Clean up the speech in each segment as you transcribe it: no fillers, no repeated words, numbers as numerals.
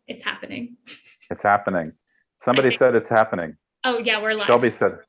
It's happening. It's happening. I Somebody think. said it's happening. Oh, yeah, we're live. Shelby said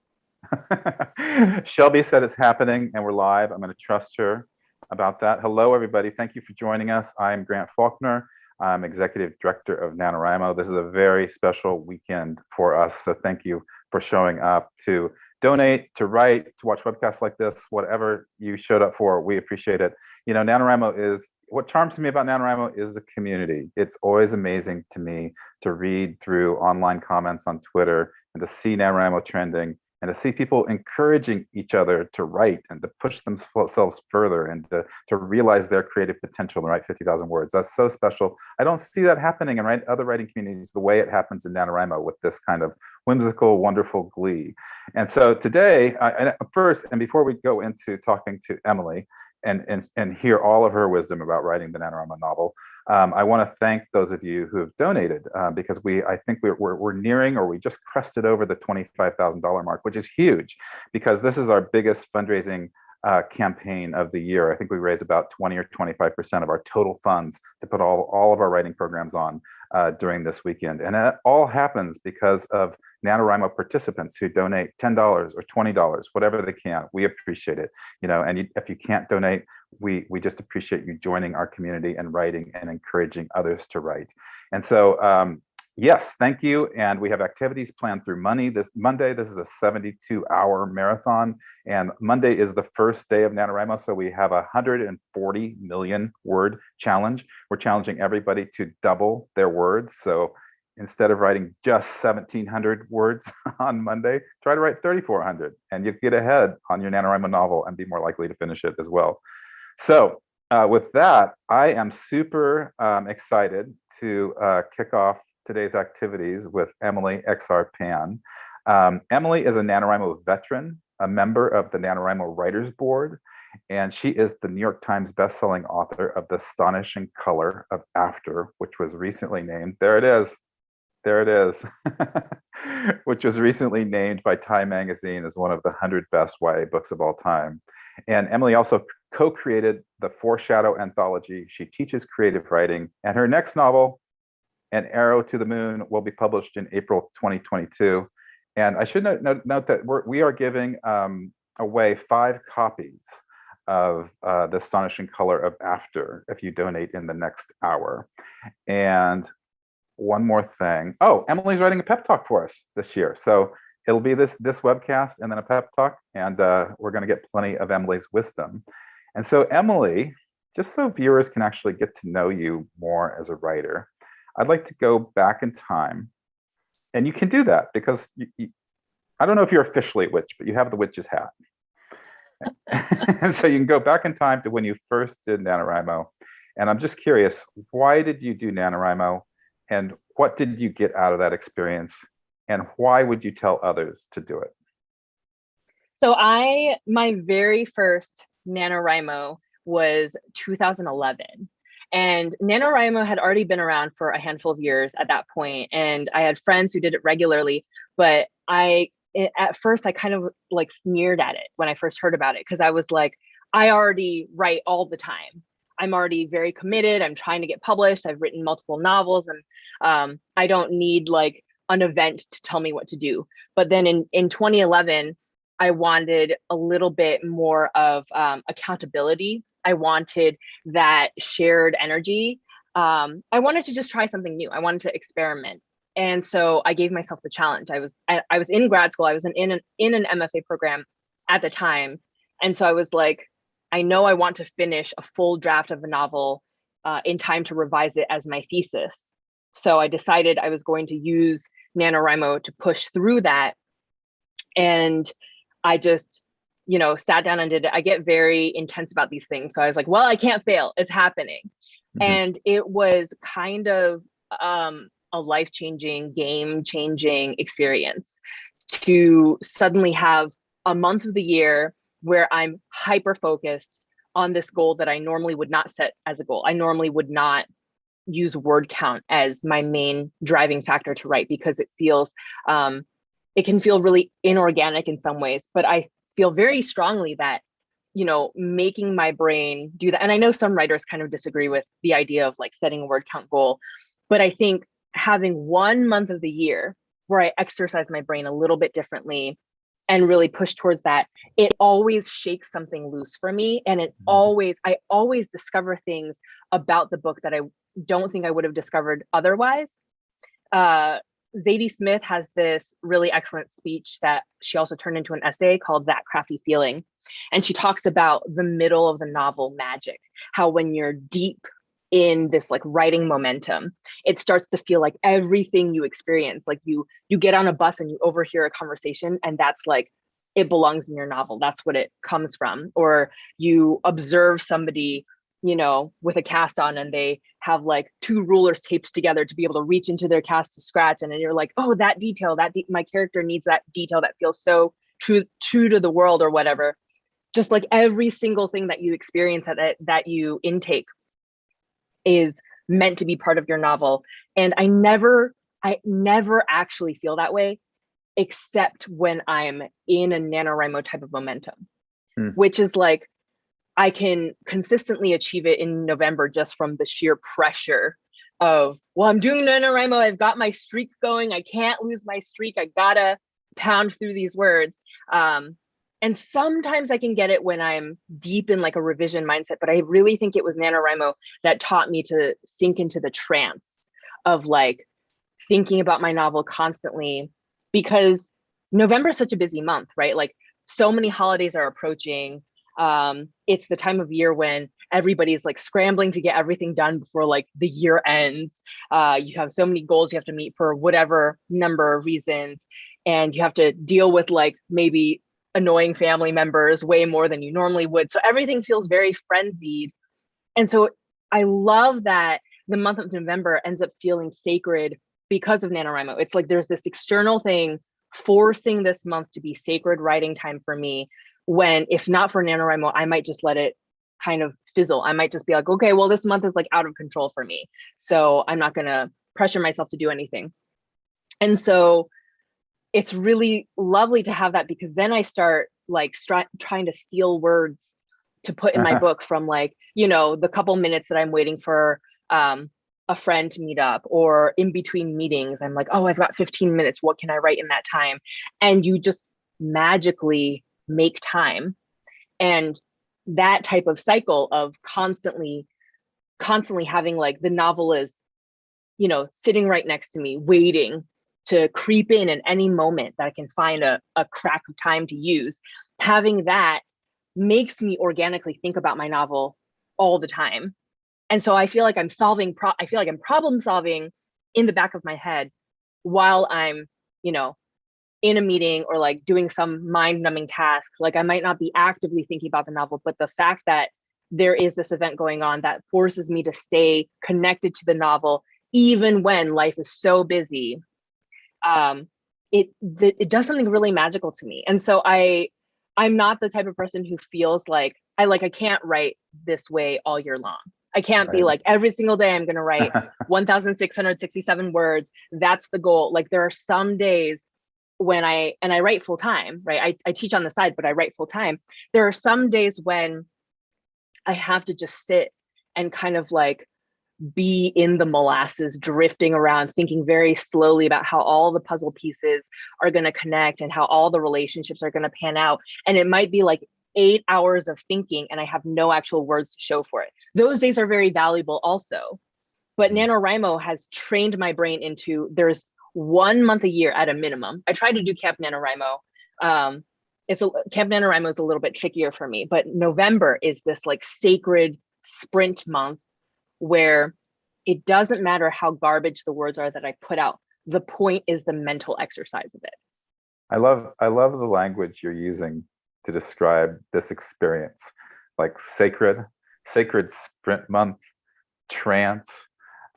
Shelby said it's happening and we're live. I'm going to trust her about that. Hello, everybody. Thank you for joining us. I'm Grant Faulkner. I'm Executive Director of NaNoWriMo. This is a very special weekend for us. So thank you for showing up to donate, to write, to watch webcasts like this, whatever you showed up for. We appreciate it. You know, NaNoWriMo is, what charms me about NaNoWriMo is the community. It's always amazing to me to read through online comments on Twitter and to see NaNoWriMo trending and to see people encouraging each other to write and to push themselves further and to realize their creative potential and write 50,000 words. That's so special. I don't see that happening in other writing communities the way it happens in NaNoWriMo with this kind of whimsical, wonderful glee. And so today, first, and before we go into talking to Emily and hear all of her wisdom about writing the NaNoWriMo novel, I want to thank those of you who have donated because I think we're nearing, or we just crested over the $25,000 mark, which is huge because this is our biggest fundraising campaign of the year. I think we raised about 20 or 25% of our total funds to put all of our writing programs on during this weekend. And it all happens because of NaNoWriMo participants who donate $10 or $20, whatever they can. We appreciate it. And if you can't donate, we just appreciate you joining our community and writing and encouraging others to write. And so, yes, thank you. And we have activities planned through this Monday. This is a 72-hour marathon. And Monday is the first day of NaNoWriMo. So we have a 140 million word challenge. We're challenging everybody to double their words. So instead of writing just 1,700 words on Monday, try to write 3,400 and you get ahead on your NaNoWriMo novel and be more likely to finish it as well. So with that, I am super excited to kick off today's activities with Emily XR Pan. Emily is a NaNoWriMo veteran, a member of the NaNoWriMo Writers Board, and she is the New York Times bestselling author of The Astonishing Color of After, which was recently named, there it is, which was recently named by Time Magazine as one of the 100 best YA books of all time. And Emily also co-created the Foreshadow anthology. She teaches creative writing, and her next novel, An Arrow to the Moon, will be published in April 2022. And I should note that we are giving away 5 copies of The Astonishing Color of After if you donate in the next hour. And one more thing. Oh, Emily's writing a pep talk for us this year. So it'll be this webcast and then a pep talk. And we're going to get plenty of Emily's wisdom. And so Emily, just so viewers can actually get to know you more as a writer, I'd like to go back in time. And you can do that because I don't know if you're officially a witch, but you have the witch's hat. And so you can go back in time to when you first did NaNoWriMo. And I'm just curious, why did you do NaNoWriMo? And what did you get out of that experience? And why would you tell others to do it? So my very first NaNoWriMo was 2011. And NaNoWriMo had already been around for a handful of years at that point, and I had friends who did it regularly, but at first I kind of like sneered at it when I first heard about it, because I was like, I already write all the time. I'm already very committed. I'm trying to get published. I've written multiple novels, and I don't need like an event to tell me what to do. But then in 2011, I wanted a little bit more of accountability. I wanted that shared energy. I wanted to just try something new. I wanted to experiment. And so I gave myself the challenge. I was in grad school. I was in an MFA program at the time. And so I was like, I know I want to finish a full draft of a novel in time to revise it as my thesis. So I decided I was going to use NaNoWriMo to push through that. And I just, sat down and did it. I get very intense about these things. So I was like, well, I can't fail. It's happening. Mm-hmm. And it was kind of a life-changing, game-changing experience to suddenly have a month of the year where I'm hyper-focused on this goal that I normally would not set as a goal. I normally would not use word count as my main driving factor to write, because it feels, it can feel really inorganic in some ways, but I feel very strongly that, making my brain do that. And I know some writers kind of disagree with the idea of like setting a word count goal, but I think having 1 month of the year where I exercise my brain a little bit differently and really push towards that, it always shakes something loose for me. And I always discover things about the book that I don't think I would have discovered otherwise. Zadie Smith has this really excellent speech that she also turned into an essay called That Crafty Feeling. And she talks about the middle of the novel magic, how when you're deep in this like writing momentum, it starts to feel like everything you experience, like you get on a bus and you overhear a conversation, and that's like, it belongs in your novel. That's what it comes from. Or you observe somebody, you know, with a cast on, and they have like two rulers taped together to be able to reach into their cast to scratch. And then you're like, oh, that detail, my character needs that detail that feels so true to the world or whatever. Just like every single thing that you experience that you intake is meant to be part of your novel. And I never actually feel that way, except when I'm in a NaNoWriMo type of momentum, which is like, I can consistently achieve it in November just from the sheer pressure of, well, I'm doing NaNoWriMo, I've got my streak going, I can't lose my streak, I gotta pound through these words. And sometimes I can get it when I'm deep in like a revision mindset, but I really think it was NaNoWriMo that taught me to sink into the trance of like thinking about my novel constantly, because November is such a busy month, right? Like so many holidays are approaching. It's the time of year when everybody's like scrambling to get everything done before like the year ends. You have so many goals you have to meet for whatever number of reasons, and you have to deal with like maybe annoying family members way more than you normally would. So everything feels very frenzied. And so I love that the month of November ends up feeling sacred because of NaNoWriMo. It's like there's this external thing forcing this month to be sacred writing time for me, when if not for NaNoWriMo, I might just let it kind of fizzle. I might just be like, okay, well, this month is like out of control for me, so I'm not gonna pressure myself to do anything. And so it's really lovely to have that, because then I start like trying to steal words to put in my book from like, you know, the couple minutes that I'm waiting for a friend to meet up, or in between meetings, I'm like, oh, I've got 15 minutes. What can I write in that time? And you just magically make time. And that type of cycle of constantly having like the novel is, you know, sitting right next to me, waiting to creep in at any moment that I can find a crack of time to use. Having that makes me organically think about my novel all the time. And so I feel like I'm problem solving in the back of my head while I'm, you know, in a meeting or like doing some mind-numbing task. Like I might not be actively thinking about the novel, but the fact that there is this event going on that forces me to stay connected to the novel, even when life is so busy, it does something really magical to me. And so I'm not the type of person who feels like I can't write this way all year long. I can't be like every single day I'm going to write 1,667 words. That's the goal. Like there are some days when I write full time, right? I teach on the side, but I write full time. There are some days when I have to just sit and kind of like be in the molasses, drifting around, thinking very slowly about how all the puzzle pieces are going to connect and how all the relationships are going to pan out. And it might be like 8 hours of thinking and I have no actual words to show for it. Those days are very valuable also. But NaNoWriMo has trained my brain into, there's 1 month a year at a minimum. I try to do Camp NaNoWriMo. Camp NaNoWriMo is a little bit trickier for me, but November is this like sacred sprint month where it doesn't matter how garbage the words are that I put out. The point is the mental exercise of it. I love the language you're using to describe this experience, like sacred sprint month, trance.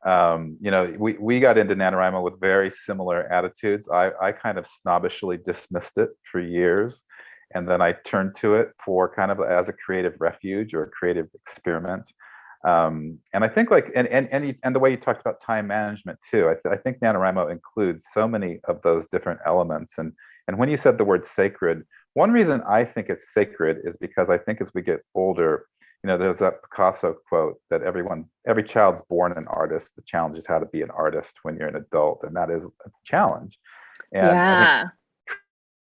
You know, we got into NaNoWriMo with very similar attitudes. I kind of snobbishly dismissed it for years, and then I turned to it for kind of as a creative refuge or a creative experiment. And I think like and the way you talked about time management too, I think NaNoWriMo includes so many of those different elements. And when you said the word sacred, one reason I think it's sacred is because I think as we get older, There's that Picasso quote that every child's born an artist. The challenge is how to be an artist when you're an adult, and that is a challenge. And I think Yeah.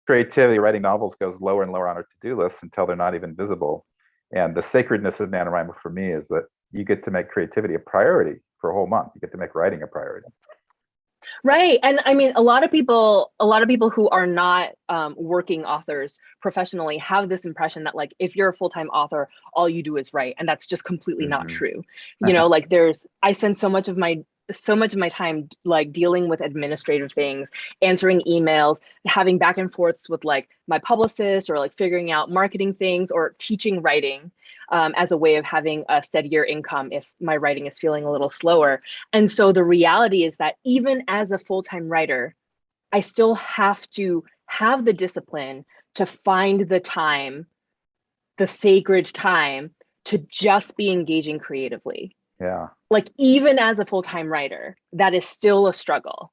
creativity, writing novels, goes lower and lower on our to-do lists until they're not even visible. And the sacredness of NaNoWriMo for me is that you get to make creativity a priority for a whole month. You get to make writing a priority. Right. And I mean, a lot of people who are not working authors professionally have this impression that like, if you're a full-time author, all you do is write. And that's just completely not true. Like I spend so much of my time like dealing with administrative things, answering emails, having back and forths with like my publicist, or like figuring out marketing things, or teaching writing as a way of having a steadier income if my writing is feeling a little slower. And so the reality is that even as a full-time writer, I still have to have the discipline to find the time, the sacred time, to just be engaging creatively. Yeah. Like even as a full-time writer, that is still a struggle.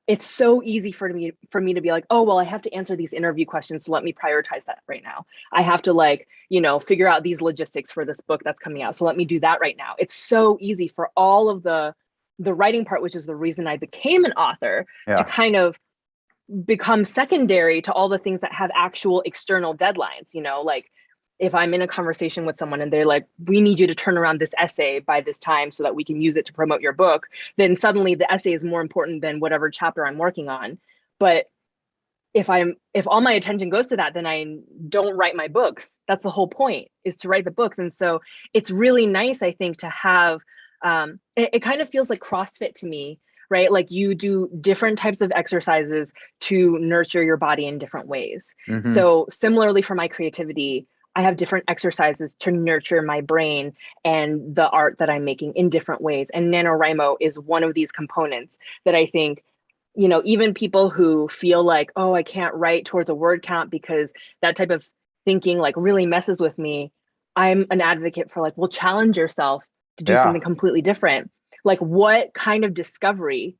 It's so easy for me to be like, oh, well, I have to answer these interview questions, so let me prioritize that right now. I have to like, figure out these logistics for this book that's coming out, so let me do that right now. It's so easy for all of the writing part, which is the reason I became an author, to kind of become secondary to all the things that have actual external deadlines. Like if I'm in a conversation with someone and they're like, we need you to turn around this essay by this time so that we can use it to promote your book, then suddenly the essay is more important than whatever chapter I'm working on. But if all my attention goes to that, then I don't write my books. That's the whole point, is to write the books. And so it's really nice, I think, to have, it kind of feels like CrossFit to me, right? Like you do different types of exercises to nurture your body in different ways. So similarly for my creativity, I have different exercises to nurture my brain and the art that I'm making in different ways. And NaNoWriMo is one of these components that I think, even people who feel like, oh, I can't write towards a word count because that type of thinking like really messes with me. I'm an advocate for like, well, challenge yourself to do something completely different. Like what kind of discovery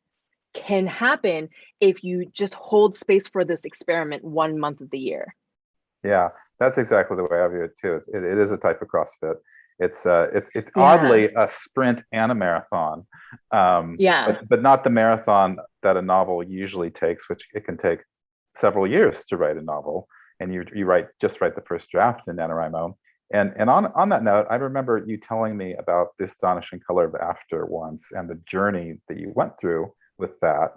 can happen if you just hold space for this experiment 1 month of the year? Yeah, that's exactly the way I view it too. It is a type of CrossFit. It's oddly a sprint and a marathon, but not the marathon that a novel usually takes, which it can take several years to write a novel, and you write the first draft in NaNoWriMo. And on that note, I remember you telling me about the astonishing color of after once, and the journey that you went through with that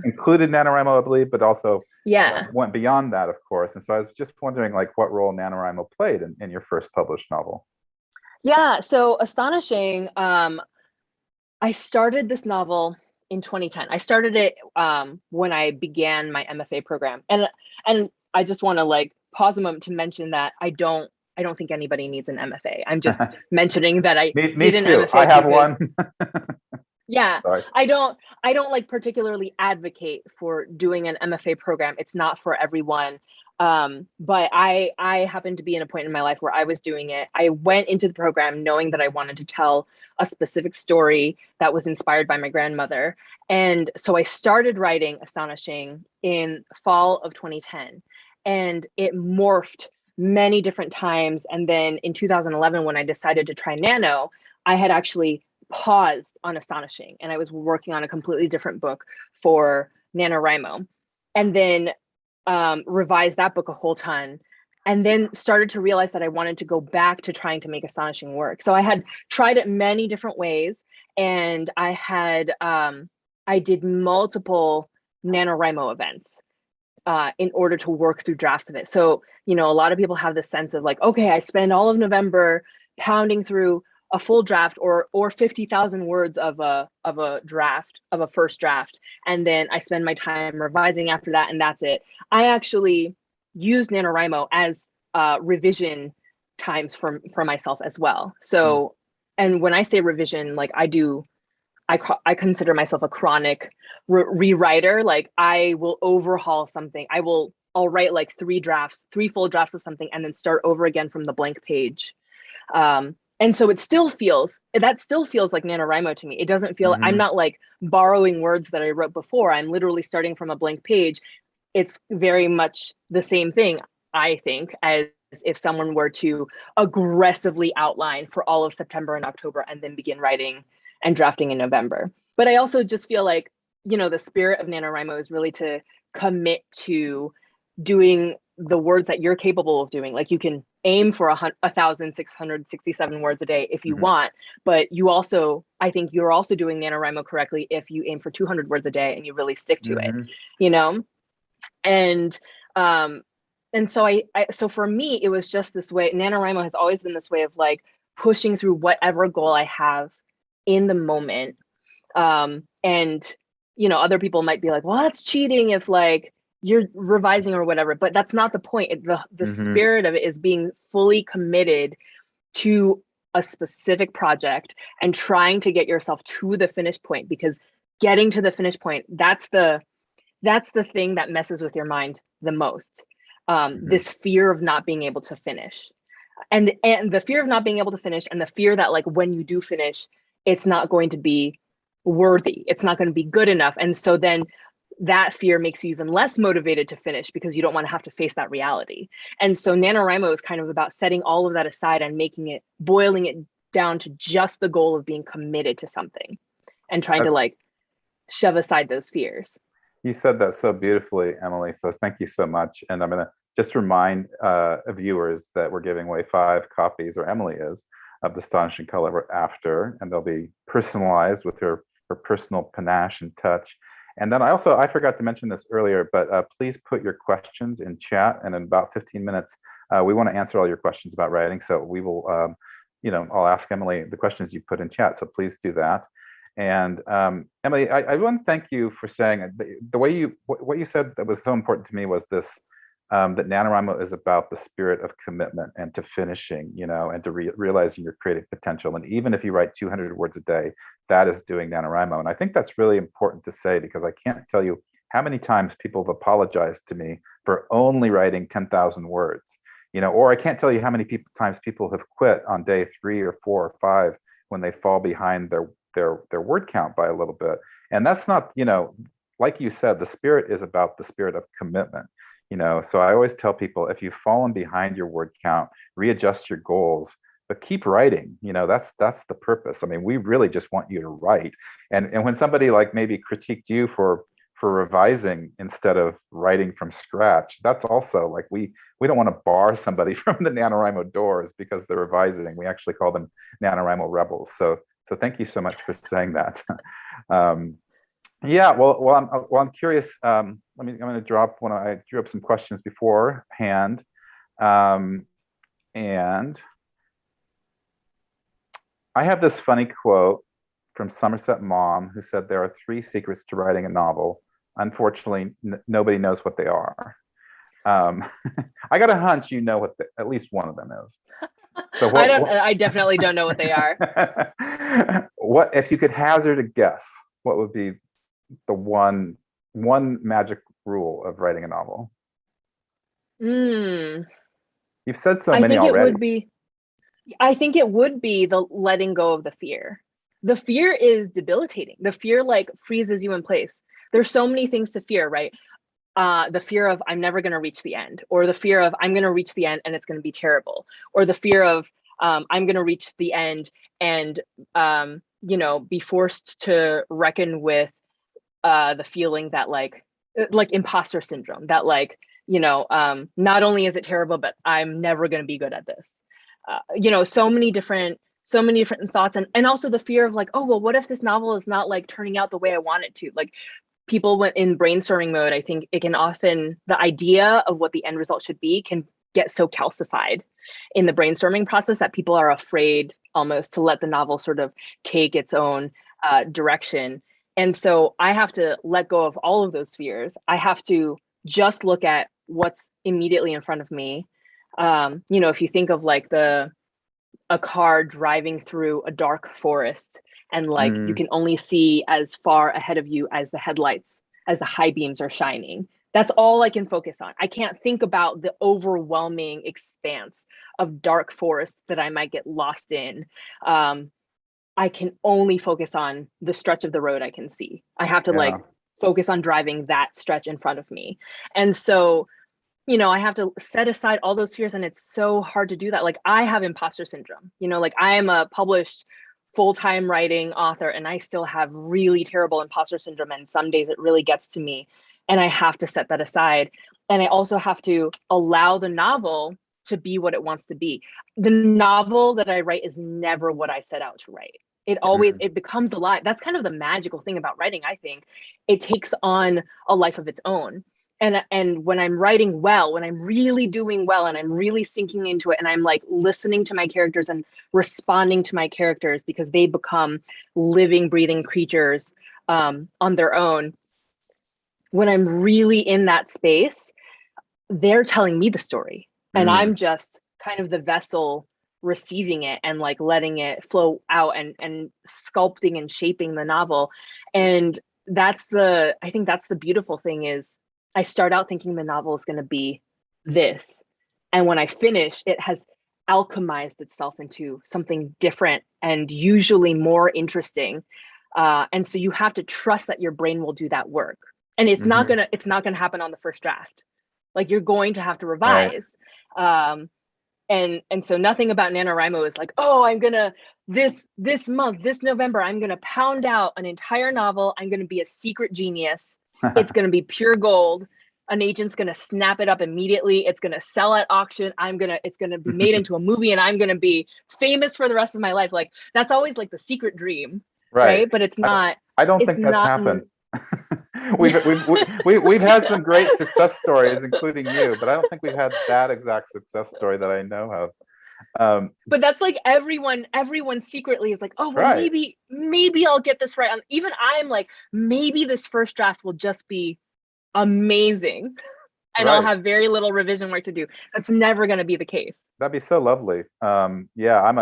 included NaNoWriMo, I believe, but also went beyond that, of course. And so I was just wondering, like, what role NaNoWriMo played in your first published novel. Yeah, so Astonishing, I started this novel in 2010. I started it when I began my MFA program. And I just want to like pause a moment to mention that I don't think anybody needs an MFA. I'm just mentioning that I did an too. MFA. I have one. Yeah, sorry. I don't like particularly advocate for doing an MFA program. It's not for everyone. But I happened to be in a point in my life where I was doing it. I went into the program knowing that I wanted to tell a specific story that was inspired by my grandmother. And so I started writing Astonishing in fall of 2010, and it morphed many different times. And then in 2011, when I decided to try Nano, I had actually paused on Astonishing, and I was working on a completely different book for NaNoWriMo, and then revised that book a whole ton, and then started to realize that I wanted to go back to trying to make Astonishing work. So I had tried it many different ways, and I had I did multiple NaNoWriMo events in order to work through drafts of it. So, a lot of people have this sense of like, okay, I spend all of November pounding through a full draft or 50,000 words of a first draft, and then I spend my time revising after that, and that's it. I actually use NaNoWriMo as revision times for myself as well. So, and when I say revision, like I consider myself a chronic rewriter. Like I will overhaul something. I'll write like 3 full drafts of something, and then start over again from the blank page. And so that still feels like NaNoWriMo to me. It doesn't feel, I'm not like borrowing words that I wrote before. I'm literally starting from a blank page. It's very much the same thing, I think, as if someone were to aggressively outline for all of September and October and then begin writing and drafting in November. But I also just feel like, you know, the spirit of NaNoWriMo is really to commit to doing the words that you're capable of doing. Like, you can aim for 1,667 words a day if you want, but you also, I think you're also doing NaNoWriMo correctly if you aim for 200 words a day and you really stick to it, you know? And so so for me, it was just this way. NaNoWriMo has always been this way of like pushing through whatever goal I have in the moment. And, you know, other people might be like, well, that's cheating if like you're revising or whatever, but that's not the point. The spirit of it is being fully committed to a specific project and trying to get yourself to the finish point, because getting to the finish point, that's the thing that messes with your mind the most. This fear of not being able to finish, and the fear of not being able to finish, and the fear that like when you do finish, it's not going to be worthy, it's not going to be good enough. And so then that fear makes you even less motivated to finish because you don't want to have to face that reality. And so NaNoWriMo is kind of about setting all of that aside and boiling it down to just the goal of being committed to something and trying to like shove aside those fears. You said that so beautifully, Emily. So thank you so much. And I'm going to just remind viewers that we're giving away 5 copies, or Emily is, of The Astonishing Color After, and they'll be personalized with her personal panache and touch. And then I forgot to mention this earlier, but please put your questions in chat, and in about 15 minutes, we want to answer all your questions about writing. So we will, I'll ask Emily the questions you put in chat. So please do that. And Emily, I want to thank you for saying the way what you said that was so important to me was this, that NaNoWriMo is about the spirit of commitment and to finishing, and to realizing your creative potential. And even if you write 200 words a day, that is doing NaNoWriMo. And I think that's really important to say, because I can't tell you how many times people have apologized to me for only writing 10,000 words, or I can't tell you how many times people have quit on day 3 or 4 or 5 when they fall behind their word count by a little bit. And that's not, like you said, the spirit is about the spirit of commitment. So I always tell people, if you've fallen behind your word count, readjust your goals, but keep writing. That's the purpose. I mean, we really just want you to write. And when somebody like maybe critiqued you for revising instead of writing from scratch, that's also like, we don't want to bar somebody from the NaNoWriMo doors because they're revising. We actually call them NaNoWriMo rebels. So thank you so much for saying that. Yeah, well, I'm curious. I'm going to drop I drew up some questions beforehand, and I have this funny quote from Somerset Maugham, who said there are 3 secrets to writing a novel. Unfortunately, nobody knows what they are. I got a hunch you know what at least one of them is. So I definitely don't know what they are. What if you could hazard a guess? What would be the one magic rule of writing a novel? You've said so many already. I think it would be the letting go of the fear. The fear is debilitating. The fear like freezes you in place. There's so many things to fear, right? The fear of I'm never going to reach the end, or the fear of I'm going to reach the end and it's going to be terrible, or the fear of I'm going to reach the end and be forced to reckon with the feeling that like imposter syndrome, that like not only is it terrible, but I'm never going to be good at this. So many different thoughts, and also the fear of like, oh well, what if this novel is not like turning out the way I want it to? Like, people went in brainstorming mode. I think it can often, the idea of what the end result should be can get so calcified in the brainstorming process that people are afraid almost to let the novel sort of take its own direction. And so I have to let go of all of those fears. I have to just look at what's immediately in front of me. If you think of like a car driving through a dark forest, and like you can only see as far ahead of you as the headlights, as the high beams are shining. That's all I can focus on. I can't think about the overwhelming expanse of dark forest that I might get lost in. I can only focus on the stretch of the road I can see. I have to like focus on driving that stretch in front of me. And so I have to set aside all those fears, and it's so hard to do that. Like, I have imposter syndrome, like I am a published full-time writing author, and I still have really terrible imposter syndrome, and some days it really gets to me, and I have to set that aside. And I also have to allow the novel to be what it wants to be. The novel that I write is never what I set out to write. It becomes alive. That's kind of the magical thing about writing, I think. It takes on a life of its own. And when I'm writing well, when I'm really doing well, and I'm really sinking into it, and I'm like listening to my characters and responding to my characters, because they become living, breathing creatures on their own. When I'm really in that space, they're telling me the story, and I'm just kind of the vessel receiving it and like letting it flow out and sculpting and shaping the novel. And I think that's the beautiful thing, is I start out thinking the novel is going to be this, and when I finish, it has alchemized itself into something different and usually more interesting. And so you have to trust that your brain will do that work, and it's not gonna happen on the first draft. Like, you're going to have to revise. Right. And so nothing about NaNoWriMo is like, oh, I'm gonna this month, this November, I'm gonna pound out an entire novel. I'm gonna be a secret genius. It's gonna be pure gold. An agent's gonna snap it up immediately. It's gonna sell at auction. It's gonna be made into a movie, and I'm gonna be famous for the rest of my life. Like, that's always like the secret dream, right? But it's not. I don't think that's happened. We've had some great success stories, including you, but I don't think we've had that exact success story that I know of. But that's like everyone secretly is like, oh, well, right. maybe I'll get this right. Even I'm like, maybe this first draft will just be amazing, and right. I'll have very little revision work to do. That's never going to be the case. That'd be so lovely. Yeah, I'm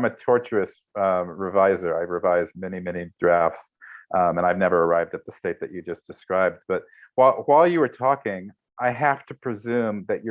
a torturous reviser. I revise many drafts. And I've never arrived at the state that you just described. But while you were talking, I have to presume that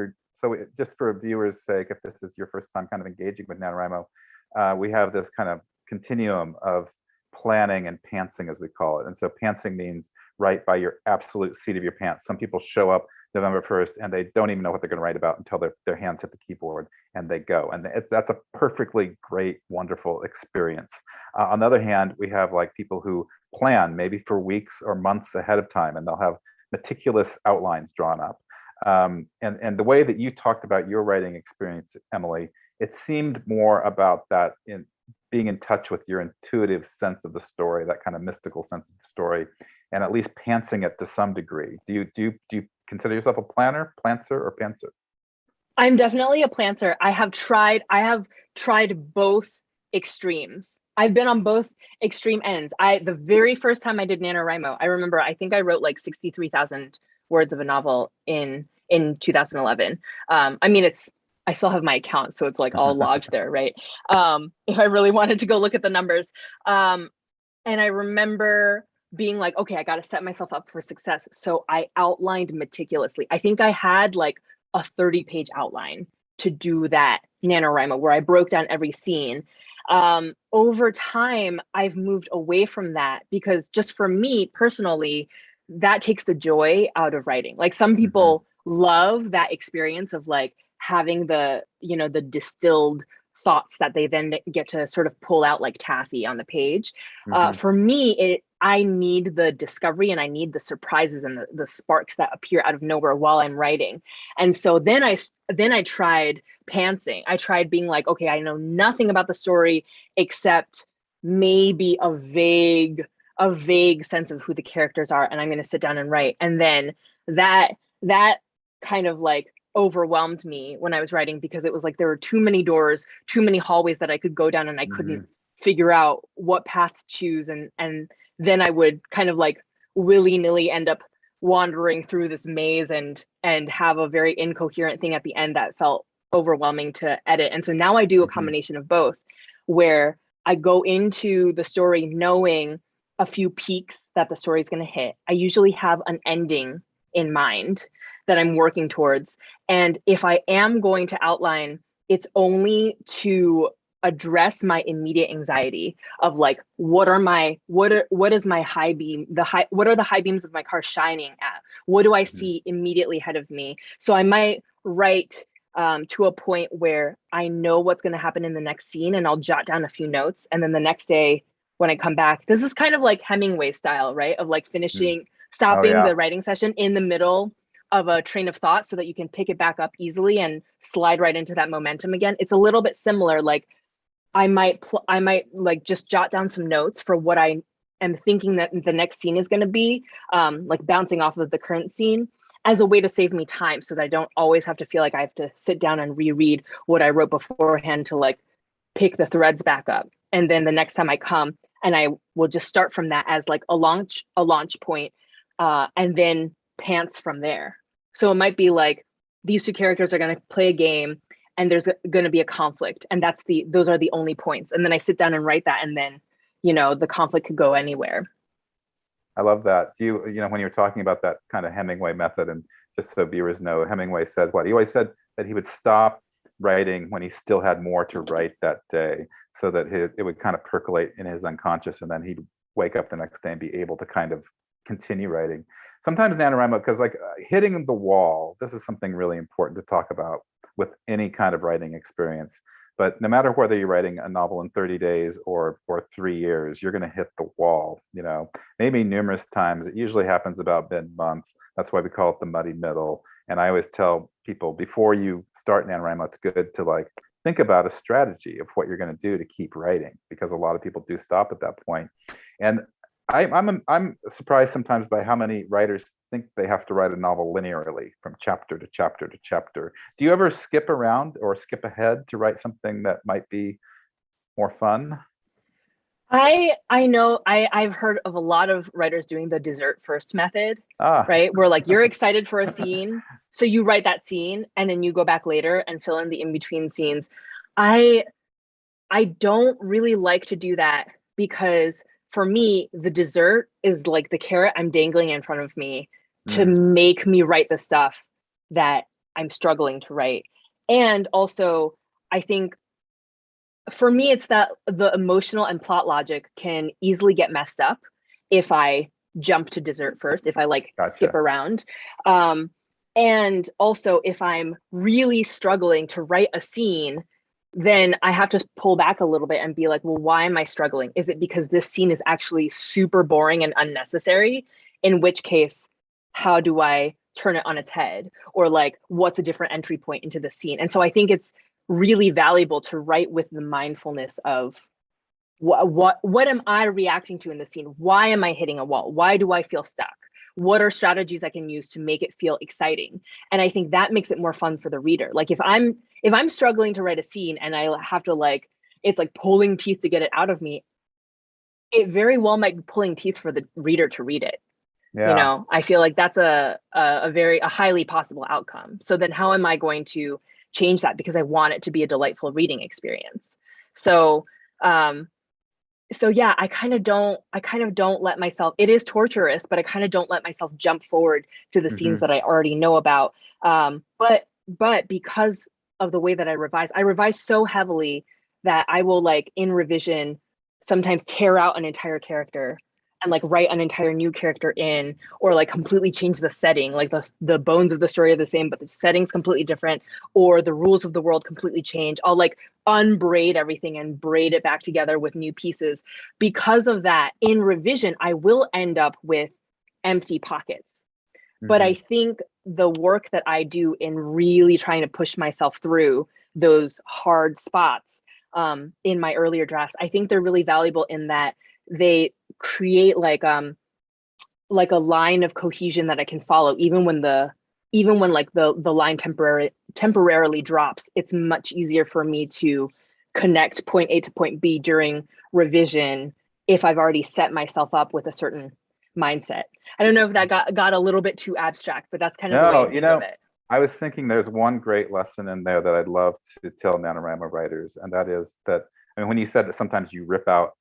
just for viewers' sake, if this is your first time kind of engaging with NaNoWriMo, we have this kind of continuum of planning and pantsing, as we call it. And so pantsing means write by your absolute seat of your pants. Some people show up November 1st and they don't even know what they're going to write about until their hands hit the keyboard and they go. And that's a perfectly great, wonderful experience. On the other hand, we have like people who plan maybe for weeks or months ahead of time, and they'll have meticulous outlines drawn up. And the way that you talked about your writing experience, Emily, it seemed more about that in being in touch with your intuitive sense of the story, that kind of mystical sense of the story, and at least pantsing it to some degree. Do you consider yourself a planner, plantser, or pantser? I'm definitely a plantser. I have tried both extremes. I've been on both extreme ends. The very first time I did NaNoWriMo, I remember, I think I wrote like 63,000 words of a novel in 2011. I mean, I still have my account, so it's like all logged there, right? If I really wanted to go look at the numbers. And I remember being like, okay, I got to set myself up for success. So I outlined meticulously. I think I had like a 30-page outline to do that NaNoWriMo, where I broke down every scene. Over time, I've moved away from that, because just for me personally, that takes the joy out of writing. Like, some people love that experience of like having the distilled thoughts that they then get to sort of pull out like taffy on the page. For me, I need the discovery, and I need the surprises and the sparks that appear out of nowhere while I'm writing. And so then I tried pantsing. I tried being like, okay, I know nothing about the story except maybe a vague sense of who the characters are, and I'm going to sit down and write. And then that kind of like overwhelmed me when I was writing, because it was like there were too many doors, too many hallways that I could go down, and I couldn't figure out what path to choose. And then I would kind of like willy-nilly end up wandering through this maze and have a very incoherent thing at the end that felt overwhelming to edit. And so now I do a combination of both, where I go into the story knowing a few peaks that the story is going to hit. I usually have an ending in mind that I'm working towards. And if I am going to outline, it's only to address my immediate anxiety of like, what is my high beam, what are the high beams of my car shining at? What do I see immediately ahead of me? So I might write to a point where I know what's going to happen in the next scene, and I'll jot down a few notes. And then the next day when I come back, this is kind of like Hemingway style, right? Of like stopping the writing session in the middle of a train of thought so that you can pick it back up easily and slide right into that momentum again. It's a little bit similar. Like I might like just jot down some notes for what I am thinking that the next scene is going to be, like bouncing off of the current scene, as a way to save me time so that I don't always have to feel like I have to sit down and reread what I wrote beforehand to like pick the threads back up. And then the next time I come, and I will just start from that as like a launch point, and then pants from there. So it might be like these two characters are going to play a game and there's going to be a conflict, and those are the only points. And then I sit down and write that, and then, the conflict could go anywhere. I love that. Do you know, when you're talking about that kind of Hemingway method, and just so viewers know, Hemingway said what? He always said that he would stop writing when he still had more to write that day, so that it would kind of percolate in his unconscious, and then he'd wake up the next day and be able to kind of continue writing. Sometimes NaNoWriMo, because like hitting the wall, this is something really important to talk about with any kind of writing experience. But no matter whether you're writing a novel in 30 days or 3 years, you're going to hit the wall, maybe numerous times. It usually happens about mid-month. That's why we call it the muddy middle. And I always tell people, before you start NaNoWriMo, it's good to like think about a strategy of what you're going to do to keep writing, because a lot of people do stop at that point. And I'm surprised sometimes by how many writers think they have to write a novel linearly from chapter to chapter to chapter. Do you ever skip around or skip ahead to write something that might be more fun? I know I've heard of a lot of writers doing the dessert first method, Ah, right? Where like you're excited for a scene, so you write that scene and then you go back later and fill in the in-between scenes. I don't really like to do that, because for me, the dessert is like the carrot I'm dangling in front of me to make me write the stuff that I'm struggling to write. And also, I think for me, it's that the emotional and plot logic can easily get messed up if I jump to dessert first, if I like skip around. And also, if I'm really struggling to write a scene, then I have to pull back a little bit and be like, well, why am I struggling? Is it because this scene is actually super boring and unnecessary? In which case, how do I turn it on its head? Or like, what's a different entry point into the scene? And so I think it's really valuable to write with the mindfulness of what am I reacting to in the scene? Why am I hitting a wall? Why do I feel stuck? What are strategies I can use to make it feel exciting? And I think that makes it more fun for the reader. Like if I'm struggling to write a scene and I have to like, it's like pulling teeth to get it out of me, it very well might be pulling teeth for the reader to read it. yeah. I feel like that's a highly possible outcome. So then how am I going to change that? Because I want it to be a delightful reading experience. So yeah, I kind of don't let myself, it is torturous, but I kind of don't let myself jump forward to the scenes that I already know about. But because of the way that I revise so heavily that I will like in revision sometimes tear out an entire character and like write an entire new character in, or like completely change the setting. Like the bones of the story are the same, but the setting's completely different, or the rules of the world completely change. I'll like unbraid everything and braid it back together with new pieces. Because of that, in revision, I will end up with empty pockets. But I think the work that I do in really trying to push myself through those hard spots in my earlier drafts, I think they're really valuable in that they create like a line of cohesion that I can follow, even when like the line temporarily drops. It's much easier for me to connect point A to point B during revision if I've already set myself up with a certain mindset. I don't know if that got a little bit too abstract, but that's kind of the way I think of it. I was thinking there's one great lesson in there that I'd love to tell NaNoWriMo writers, and that is that, I mean, when you said that sometimes you rip out,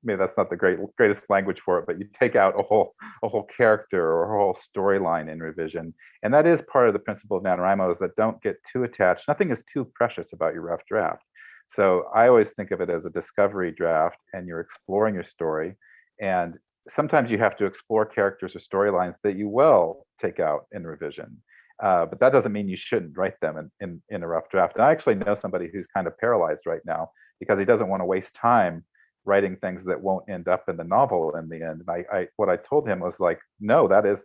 maybe that's not the greatest language for it, but you take out a whole character or a whole storyline in revision. And that is part of the principle of NaNoWriMo, is that don't get too attached. Nothing is too precious about your rough draft. So I always think of it as a discovery draft, and you're exploring your story. And sometimes you have to explore characters or storylines that you will take out in revision. But that doesn't mean you shouldn't write them in a rough draft. And I actually know somebody who's kind of paralyzed right now because he doesn't want to waste time writing things that won't end up in the novel in the end. And what I told him was like, no, that is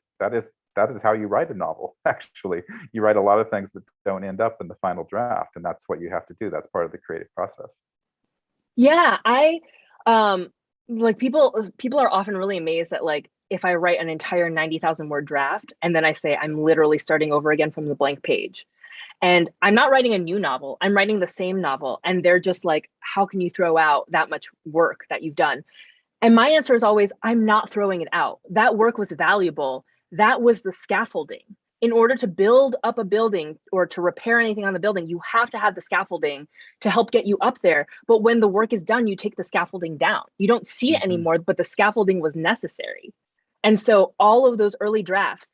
how you write a novel. Actually, you write a lot of things that don't end up in the final draft, and that's what you have to do. That's part of the creative process. Yeah, I like people are often really amazed that like if I write an entire 90,000 word draft and then I say I'm literally starting over again from the blank page. And I'm not writing a new novel, I'm writing the same novel. And they're just like, how can you throw out that much work that you've done? And my answer is always, I'm not throwing it out. That work was valuable. That was the scaffolding. In order to build up a building or to repair anything on the building, you have to have the scaffolding to help get you up there. But when the work is done, you take the scaffolding down. You don't see it anymore, but the scaffolding was necessary. And so all of those early drafts,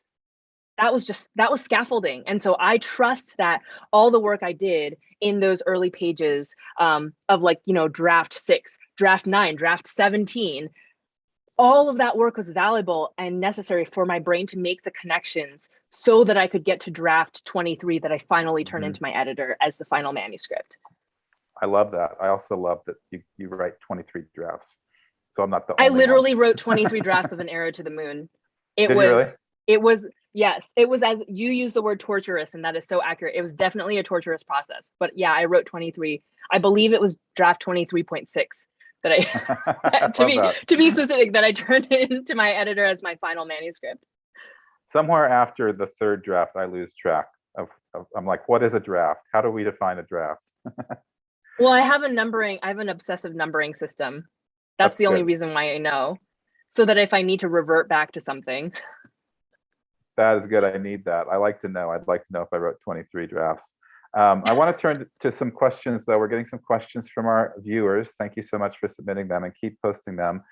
that was scaffolding. And so I trust that all the work I did in those early pages of like, draft 6, draft 9, draft 17, all of that work was valuable and necessary for my brain to make the connections so that I could get to draft 23 that I finally turn into my editor as the final manuscript. I love that. I also love that you write 23 drafts. So I'm not the only I literally one. wrote 23 drafts of An Arrow to the Moon. Did you really? It was, yes, it was, as you use the word torturous, and that is so accurate. It was definitely a torturous process. But yeah, I wrote 23. I believe it was draft 23.6 that I to be specific, that I turned into my editor as my final manuscript. Somewhere after the third draft, I lose track of I'm like, what is a draft? How do we define a draft? Well, I have an obsessive numbering system. That's the only reason why I know. So that if I need to revert back to something. That is good. I need that. I like to know. I'd like to know if I wrote 23 drafts. I want to turn to some questions, though. We're getting some questions from our viewers. Thank you so much for submitting them, and keep posting them.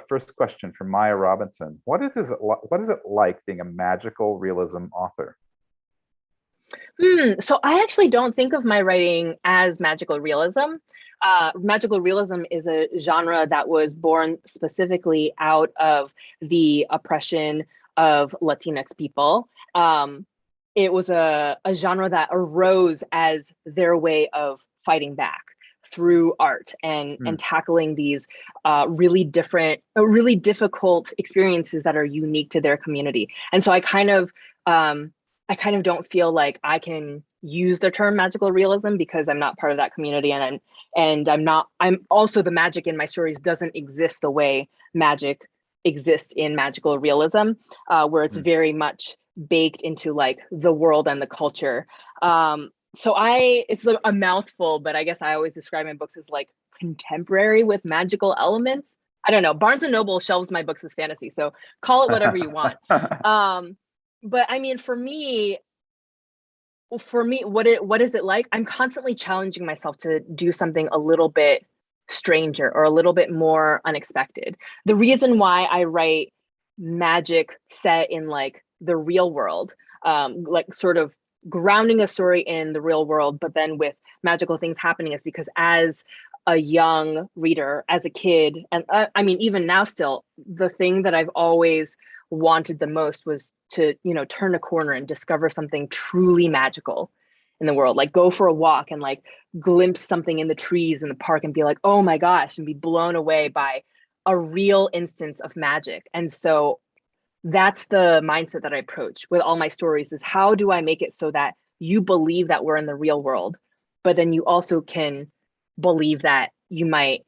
First question from Maya Robinson. What is it like being a magical realism author? So I actually don't think of my writing as magical realism. Magical realism is a genre that was born specifically out of the oppression of Latinx people. It was a genre that arose as their way of fighting back through art and tackling these really difficult experiences that are unique to their community. And so I kind of don't feel like I can use the term magical realism because I'm not part of that community, and I'm also, the magic in my stories doesn't exist the way magic exists in magical realism, where it's very much baked into like the world and the culture. So it's a mouthful, but I guess I always describe my books as like contemporary with magical elements. I don't know. Barnes and Noble shelves my books as fantasy, so call it whatever you want. But I mean, for me, what is it like? I'm constantly challenging myself to do something a little bit stranger or a little bit more unexpected. The reason why I write magic set in like the real world, like sort of grounding a story in the real world, but then with magical things happening, is because as a young reader, as a kid, and I mean, even now still, the thing that I've always wanted the most was to, turn a corner and discover something truly magical in the world, like go for a walk and like glimpse something in the trees in the park and be like, oh my gosh, and be blown away by a real instance of magic. And so that's the mindset that I approach with all my stories, is how do I make it so that you believe that we're in the real world, but then you also can believe that you might,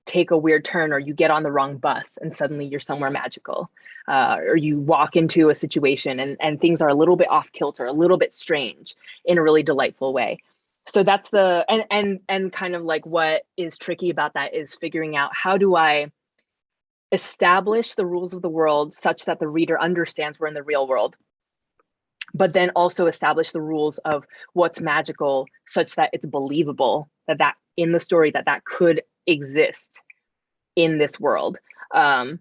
take a weird turn, or you get on the wrong bus and suddenly you're somewhere magical, or you walk into a situation and things are a little bit off kilter, a little bit strange in a really delightful way. So that's and kind of like what is tricky about that is figuring out, how do I establish the rules of the world such that the reader understands we're in the real world, but then also establish the rules of what's magical such that it's believable that in the story that could exist in this world. And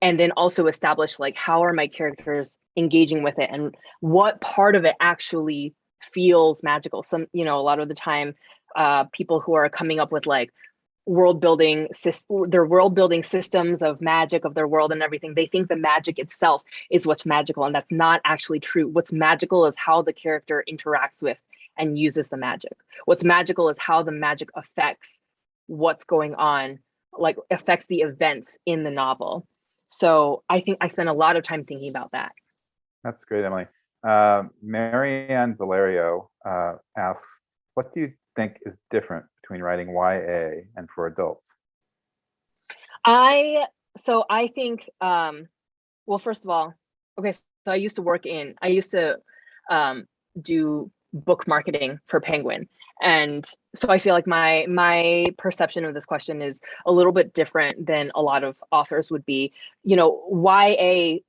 then also establish like, how are my characters engaging with it and what part of it actually feels magical. A lot of the time people who are coming up with like world building, their world building systems of magic of their world and everything. They think the magic itself is what's magical, and that's not actually true. What's magical is how the character interacts with and uses the magic. What's magical is how the magic affects what's going on, like affects the events in the novel. So I think I spent a lot of time thinking about that. That's great, Emily. Marianne Valerio asks, what do you think is different between writing YA and for adults? I think, well, first of all, okay, so I used to do book marketing for Penguin. And so I feel like my perception of this question is a little bit different than a lot of authors would be. You know, YA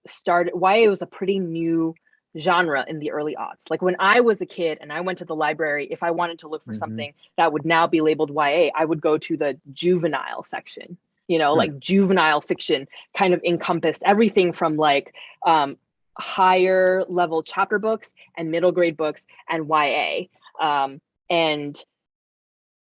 was a pretty new genre in the early aughts. Like when I was a kid and I went to the library, if I wanted to look for something that would now be labeled YA, I would go to the juvenile section. You know, like juvenile fiction kind of encompassed everything from like higher level chapter books and middle grade books and YA. And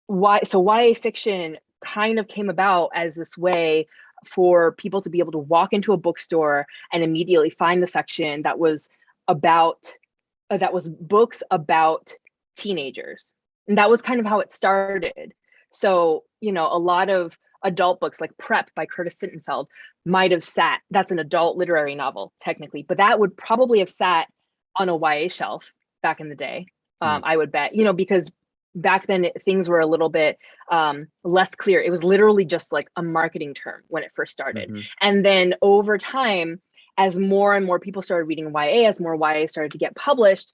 YA fiction kind of came about as this way for people to be able to walk into a bookstore and immediately find the section that was books about teenagers. And that was kind of how it started. So, you know, a lot of adult books like Prep by Curtis Sittenfeld might have sat, that's an adult literary novel technically, but that would probably have sat on a YA shelf back in the day. I would bet, you know, because back then things were a little bit less clear. It was literally just like a marketing term when it first started. And then over time, as more and more people started reading YA, as more YA started to get published,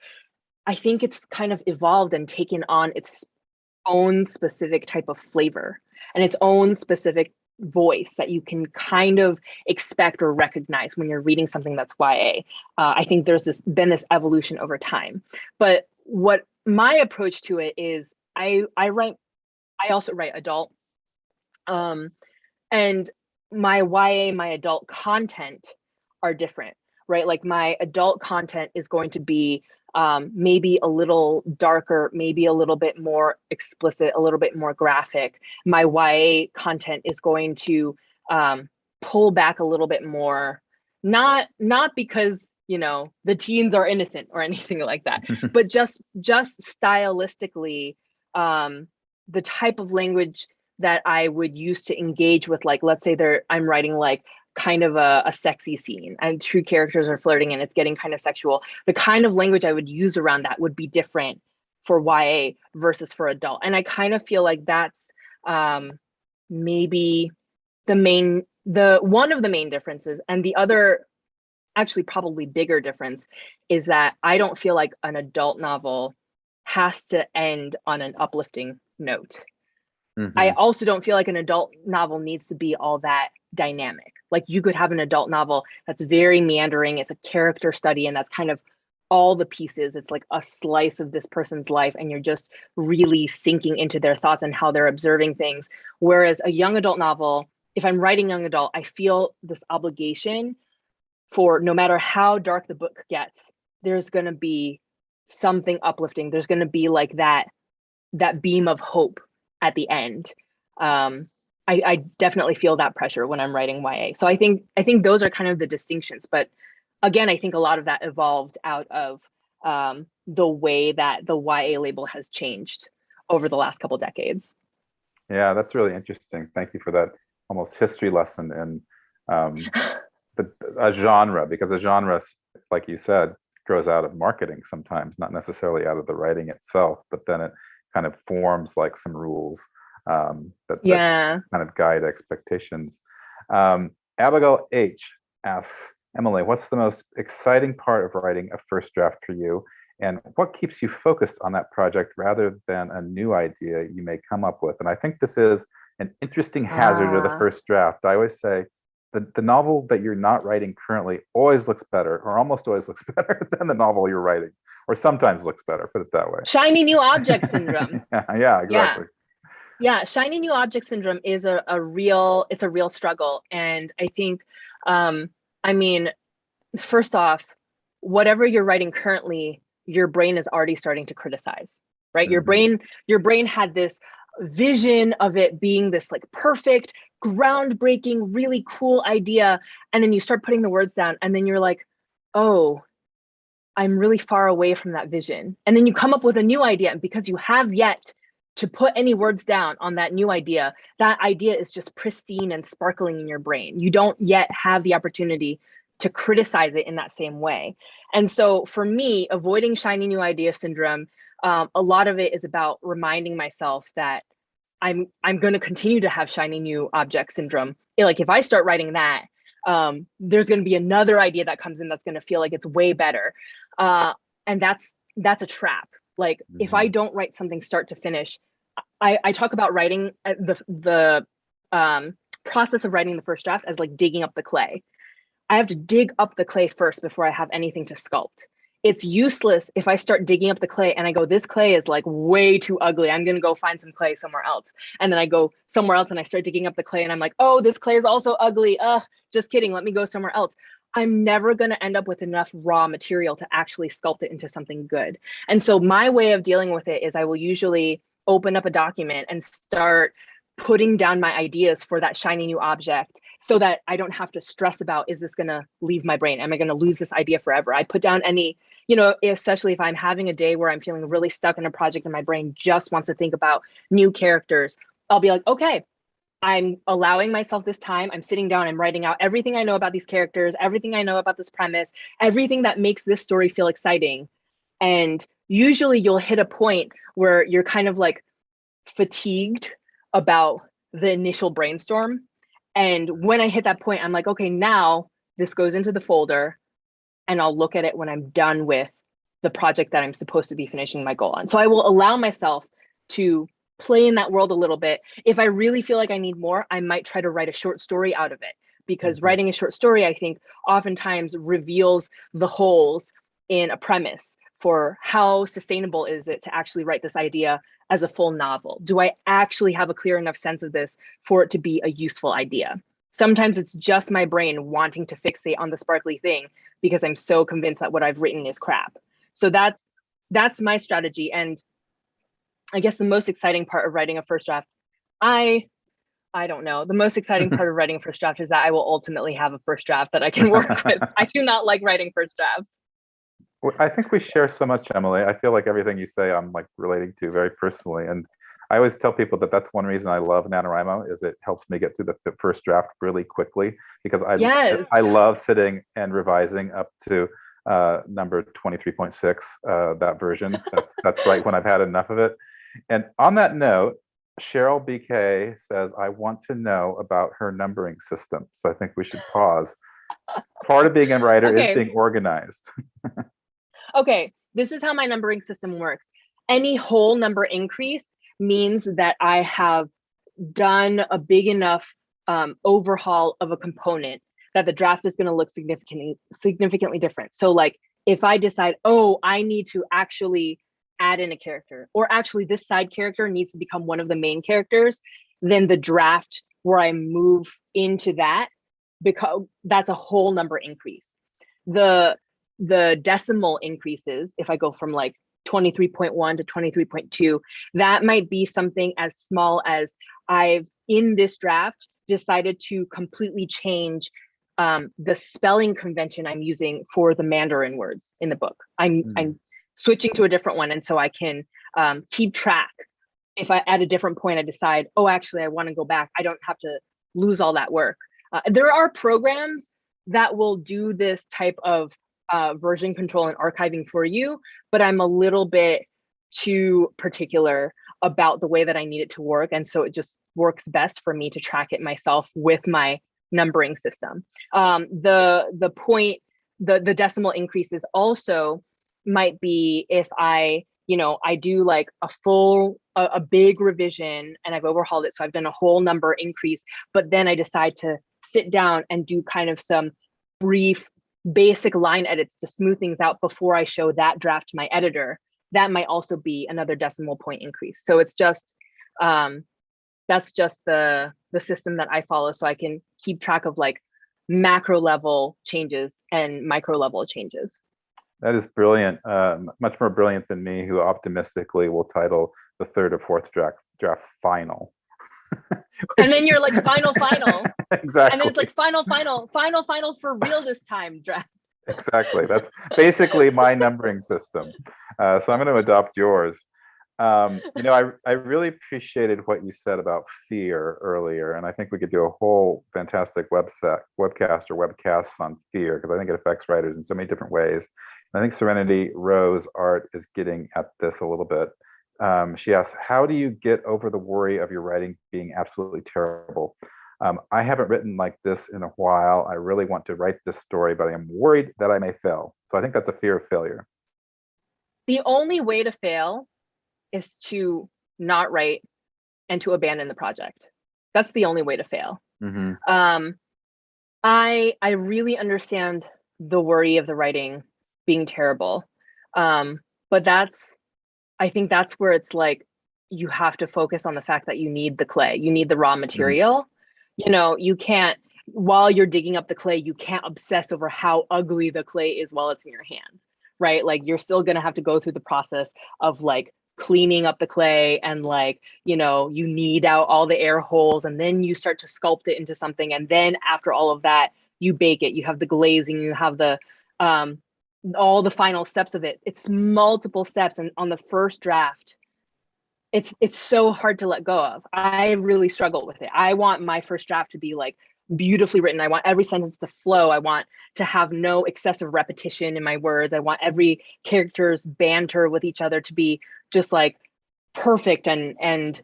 I think it's kind of evolved and taken on its own specific type of flavor and its own specific voice that you can kind of expect or recognize when you're reading something that's YA. I think there's been this evolution over time. But what my approach to it is, I also write adult, and my YA, my adult content are different, right? Like my adult content is going to be maybe a little darker, maybe a little bit more explicit, a little bit more graphic. My YA content is going to pull back a little bit more, not because, you know, the teens are innocent or anything like that, but just stylistically, the type of language that I would use to engage with, like, let's say I'm writing like kind of a sexy scene and two characters are flirting and it's getting kind of sexual. The kind of language I would use around that would be different for YA versus for adult. And I kind of feel like that's maybe one of the main differences. And the other, actually probably bigger difference, is that I don't feel like an adult novel has to end on an uplifting note. I also don't feel like an adult novel needs to be all that dynamic. Like you could have an adult novel that's very meandering, it's a character study, and that's kind of all the pieces. It's like a slice of this person's life and you're just really sinking into their thoughts and how they're observing things. Whereas a young adult novel, if I'm writing young adult, I feel this obligation for, no matter how dark the book gets, there's going to be something uplifting. There's going to be like that beam of hope at the end. I definitely feel that pressure when I'm writing YA. So I think those are kind of the distinctions. But again, I think a lot of that evolved out of the way that the YA label has changed over the last couple decades. Yeah, that's really interesting. Thank you for that almost history lesson in a genre, because a genre, like you said, grows out of marketing sometimes, not necessarily out of the writing itself, but then it kind of forms like some rules that kind of guide expectations. Abigail H asks, Emily, what's the most exciting part of writing a first draft for you? And what keeps you focused on that project rather than a new idea you may come up with? And I think this is an interesting hazard of the first draft. I always say the novel that you're not writing currently always looks better, or almost always looks better than the novel you're writing, or sometimes looks better, put it that way. Shiny new object syndrome. Yeah, exactly. Yeah, shiny new object syndrome is a real struggle. And I think, I mean, first off, whatever you're writing currently, your brain is already starting to criticize. right? Your brain had this vision of it being this like perfect, groundbreaking, really cool idea. And then you start putting the words down and then you're like, oh, I'm really far away from that vision. And then you come up with a new idea. And because you have yet to put any words down on that new idea, that idea is just pristine and sparkling in your brain. You don't yet have the opportunity to criticize it in that same way. And so for me, avoiding shiny new idea syndrome, a lot of it is about reminding myself that I'm going to continue to have shiny new object syndrome. Like if I start writing that, there's going to be another idea that comes in that's going to feel like it's way better. And that's a trap. Like if I don't write something start to finish, I talk about writing the process of writing the first draft as like digging up the clay. I have to dig up the clay first before I have anything to sculpt. It's useless if I start digging up the clay and I go, this clay is like way too ugly. I'm going to go find some clay somewhere else. And then I go somewhere else and I start digging up the clay and I'm like, oh, this clay is also ugly. Just kidding. Let me go somewhere else. I'm never going to end up with enough raw material to actually sculpt it into something good. And so my way of dealing with it is I will usually open up a document and start putting down my ideas for that shiny new object so that I don't have to stress about, is this going to leave my brain? Am I going to lose this idea forever? I put down any, especially if I'm having a day where I'm feeling really stuck in a project and my brain just wants to think about new characters, I'll be like, okay, I'm allowing myself this time. I'm sitting down, I'm writing out everything I know about these characters, everything I know about this premise, everything that makes this story feel exciting. And usually you'll hit a point where you're kind of like fatigued about the initial brainstorm. And when I hit that point, I'm like, okay, now this goes into the folder and I'll look at it when I'm done with the project that I'm supposed to be finishing my goal on. So I will allow myself to play in that world a little bit. If I really feel like I need more, I might try to write a short story out of it, because writing a short story, I think, oftentimes reveals the holes in a premise for how sustainable is it to actually write this idea as a full novel. Do I actually have a clear enough sense of this for it to be a useful idea? Sometimes it's just my brain wanting to fixate on the sparkly thing because I'm so convinced that what I've written is crap. So that's my strategy. And I guess the most exciting part of writing a first draft, I don't know. The most exciting part of writing a first draft is that I will ultimately have a first draft that I can work with. I do not like writing first drafts. I think we share so much, Emily. I feel like everything you say I'm like relating to very personally. And I always tell people that that's one reason I love NaNoWriMo, is it helps me get through the first draft really quickly, because I love sitting and revising up to number 23.6, that version. That's right when I've had enough of it. And on that note, Cheryl BK says, I want to know about her numbering system. So I think we should pause. Part of being a writer is being organized. Okay, this is how my numbering system works. Any whole number increase means that I have done a big enough overhaul of a component that the draft is going to look significantly different. So like if I decide, oh, I need to actually add in a character, or actually this side character needs to become one of the main characters, then the draft where I move into that, because that's a whole number increase. The decimal increases, if I go from like 23.1 to 23.2, that might be something as small as I've, in this draft, decided to completely change the spelling convention I'm using for the Mandarin words in the book. I'm switching to a different one, and so I can keep track. If I at a different point I decide, oh, actually I want to go back, I don't have to lose all that work. There are programs that will do this type of version control and archiving for you, but I'm a little bit too particular about the way that I need it to work. And so it just works best for me to track it myself with my numbering system. The decimal increases also might be if I do like a big revision and I've overhauled it. So I've done a whole number increase, but then I decide to sit down and do kind of some brief basic line edits to smooth things out before I show that draft to my editor. That might also be another decimal point increase. So it's just, that's just the system that I follow, so I can keep track of like macro level changes and micro level changes. That is brilliant. Much more brilliant than me, who optimistically will title the third or fourth draft final. And then you're like, final, final. Exactly. And then it's like, final, final, final, final for real this time draft. Exactly. That's basically my numbering system. So I'm going to adopt yours. I really appreciated what you said about fear earlier, and I think we could do a whole fantastic webcast or webcasts on fear, because I think it affects writers in so many different ways. And I think Serenity Rose Art is getting at this a little bit. She asks, how do you get over the worry of your writing being absolutely terrible? I haven't written like this in a while. I really want to write this story, but I am worried that I may fail. So I think that's a fear of failure. The only way to fail is to not write and to abandon the project. That's the only way to fail. Mm-hmm. I really understand the worry of the writing being terrible. But I think that's where it's like, you have to focus on the fact that you need the clay, you need the raw material. You can't, while you're digging up the clay, you can't obsess over how ugly the clay is while it's in your hands, right? Like, you're still going to have to go through the process of like cleaning up the clay, and like, you knead out all the air holes, and then you start to sculpt it into something. And then after all of that, you bake it, you have the glazing, you have the, all the final steps of it. It's multiple steps. And on the first draft, it's so hard to let go of. I really struggle with it. I want my first draft to be like beautifully written. I want every sentence to flow. I want to have no excessive repetition in my words. I want every character's banter with each other to be just like perfect and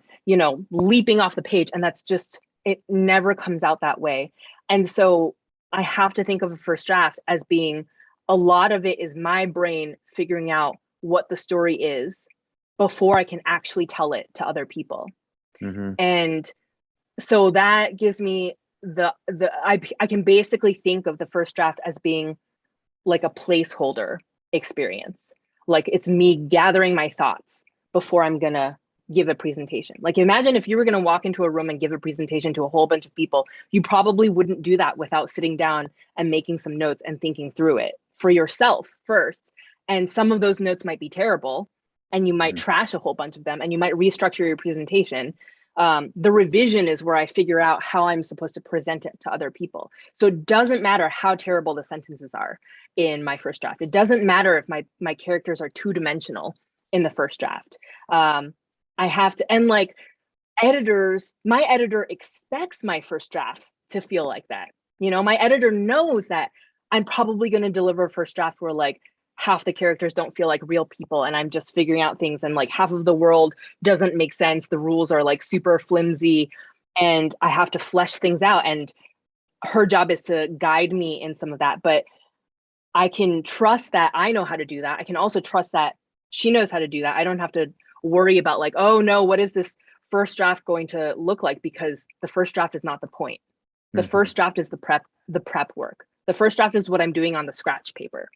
leaping off the page. And that's just, it never comes out that way. And so I have to think of a first draft as being, a lot of it is my brain figuring out what the story is before I can actually tell it to other people. Mm-hmm. And so that gives me I can basically think of the first draft as being like a placeholder experience. Like, it's me gathering my thoughts before I'm gonna give a presentation. Like, imagine if you were gonna walk into a room and give a presentation to a whole bunch of people, you probably wouldn't do that without sitting down and making some notes and thinking through it for yourself first. And some of those notes might be terrible, and you might trash a whole bunch of them, and you might restructure your presentation. The revision is where I figure out how I'm supposed to present it to other people. So it doesn't matter how terrible the sentences are in my first draft. It doesn't matter if my characters are two-dimensional in the first draft. I have to, and like, my editor expects my first drafts to feel like that. My editor knows that I'm probably going to deliver a first draft where like half the characters don't feel like real people, and I'm just figuring out things, and like half of the world doesn't make sense. The rules are like super flimsy, and I have to flesh things out. And her job is to guide me in some of that. But I can trust that I know how to do that. I can also trust that she knows how to do that. I don't have to worry about like, oh no, what is this first draft going to look like? Because the first draft is not the point. The first draft is the prep work. The first draft is what I'm doing on the scratch paper.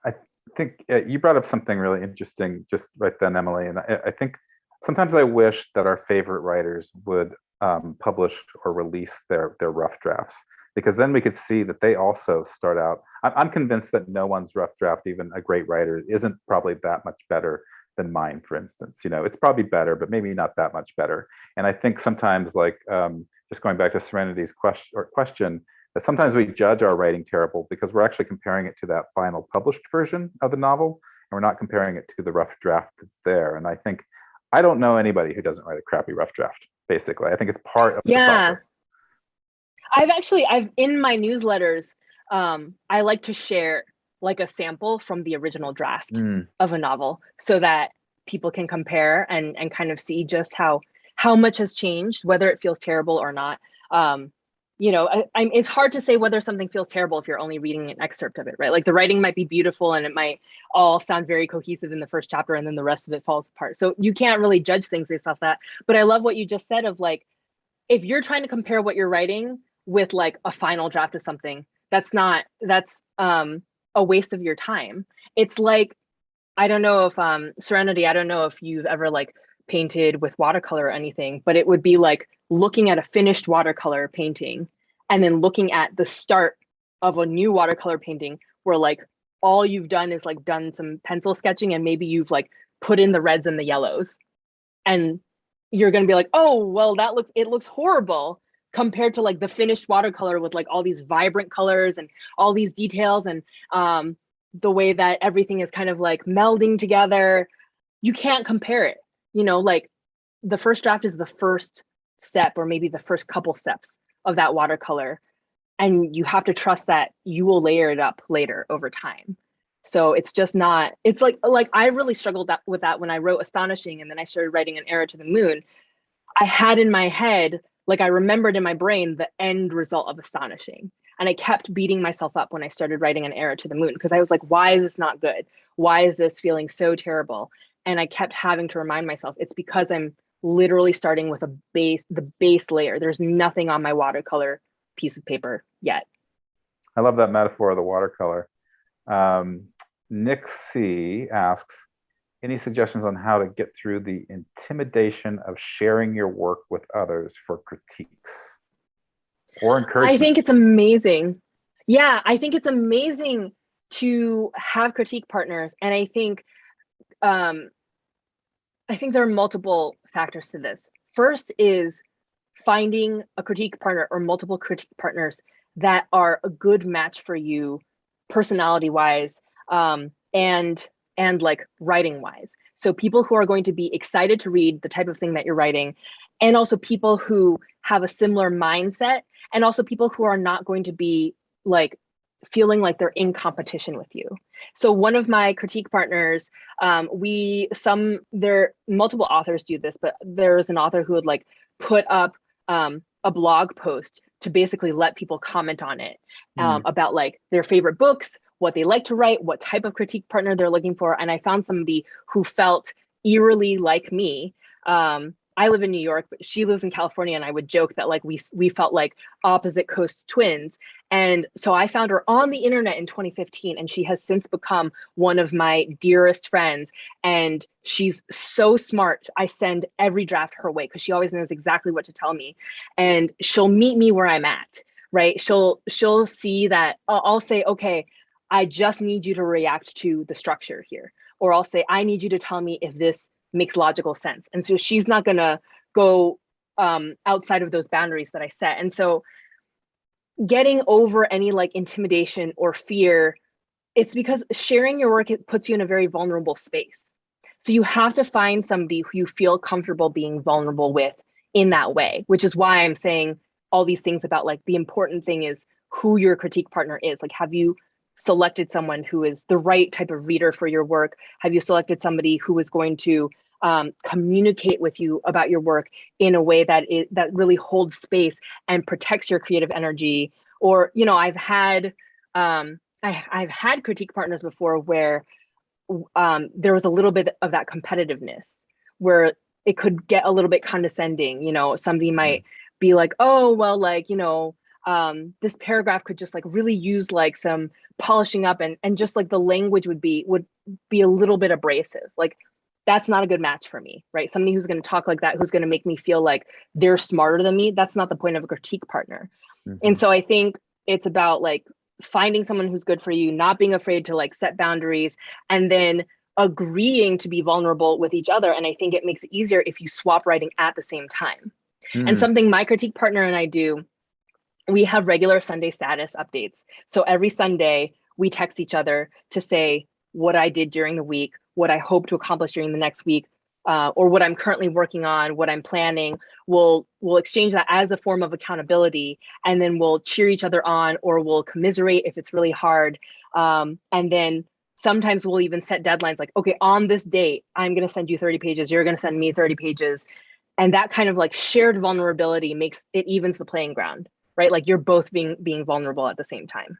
I think you brought up something really interesting just right then, Emily. And I think sometimes I wish that our favorite writers would publish or release their rough drafts, because then we could see that they also start out. I'm convinced that no one's rough draft, even a great writer, isn't probably that much better than mine, for instance. It's probably better, but maybe not that much better. And I think sometimes, like, just going back to Serenity's question, that sometimes we judge our writing terrible because we're actually comparing it to that final published version of the novel, and we're not comparing it to the rough draft that's there. And I don't know anybody who doesn't write a crappy rough draft, basically. I think it's part of the process. I've in my newsletters, I like to share like a sample from the original draft of a novel, so that people can compare and kind of see just how much has changed, whether it feels terrible or not. It's hard to say whether something feels terrible if you're only reading an excerpt of it, right? Like, the writing might be beautiful and it might all sound very cohesive in the first chapter, and then the rest of it falls apart. So you can't really judge things based off that. But I love what you just said of like, if you're trying to compare what you're writing with like a final draft of something, that's a waste of your time. It's like, I don't know if Serenity, I don't know if you've ever like painted with watercolor or anything, but it would be like looking at a finished watercolor painting and then looking at the start of a new watercolor painting where like all you've done is like done some pencil sketching and maybe you've like put in the reds and the yellows, and you're going to be like, oh, well, it looks horrible compared to like the finished watercolor with like all these vibrant colors and all these details, and the way that everything is kind of like melding together. You can't compare it, you know, like the first draft is the first step, or maybe the first couple steps of that watercolor. And you have to trust that you will layer it up later over time. So it's just not, it's like I really struggled with that when I wrote Astonishing, and then I started writing An Arrow to the Moon. I had in my head, like I remembered in my brain, the end result of Astonishing. And I kept beating myself up when I started writing An Arrow to the Moon, because I was like, why is this not good? Why is this feeling so terrible? And I kept having to remind myself, it's because I'm literally starting with the base layer. There's nothing on my watercolor piece of paper yet. I love that metaphor of the watercolor. Nick C asks, any suggestions on how to get through the intimidation of sharing your work with others for critiques or encouragement? I think it's amazing. Yeah, I think it's amazing to have critique partners. And I think there are multiple factors to this. First is finding a critique partner or multiple critique partners that are a good match for you personality wise, and like writing wise. So people who are going to be excited to read the type of thing that you're writing, and also people who have a similar mindset, and also people who are not going to be like feeling like they're in competition with you. So one of my critique partners, there multiple authors do this, but there's an author who would like put up a blog post to basically let people comment on it, about like their favorite books, what they like to write, what type of critique partner they're looking for. And I found somebody who felt eerily like me. I live in New York, but she lives in California, and I would joke that like we felt like opposite coast twins. And so I found her on the internet in 2015, and she has since become one of my dearest friends. And she's so smart. I send every draft her way because she always knows exactly what to tell me, and she'll meet me where I'm at. Right? She'll see that I'll say, okay, I just need you to react to the structure here, or I'll say, I need you to tell me if this makes logical sense. And so she's not gonna go outside of those boundaries that I set. And so getting over any like intimidation or fear, it's because sharing your work, it puts you in a very vulnerable space. So you have to find somebody who you feel comfortable being vulnerable with in that way, which is why I'm saying all these things about like the important thing is who your critique partner is. Like, have you selected someone who is the right type of reader for your work? Have you selected somebody who is going to communicate with you about your work in a way that really holds space and protects your creative energy? Or, you know, I've had critique partners before where there was a little bit of that competitiveness where it could get a little bit condescending. You know, somebody might be like, oh, well, like, you know, this paragraph could just like really use like some polishing up, and just like the language would be a little bit abrasive. Like, that's not a good match for me, right? Somebody who's going to talk like that, who's going to make me feel like they're smarter than me, that's not the point of a critique partner. And so I think it's about like finding someone who's good for you, not being afraid to like set boundaries, and then agreeing to be vulnerable with each other. And I think it makes it easier if you swap writing at the same time. And something my critique partner and I do, we have regular Sunday status updates. So every Sunday we text each other to say what I did during the week, what I hope to accomplish during the next week, or what I'm currently working on, what I'm planning. We'll exchange that as a form of accountability, and then we'll cheer each other on, or we'll commiserate if it's really hard. And then sometimes we'll even set deadlines like, okay, on this date, I'm going to send you 30 pages. You're going to send me 30 pages. And that kind of like shared vulnerability evens the playing ground, right? Like you're both being vulnerable at the same time.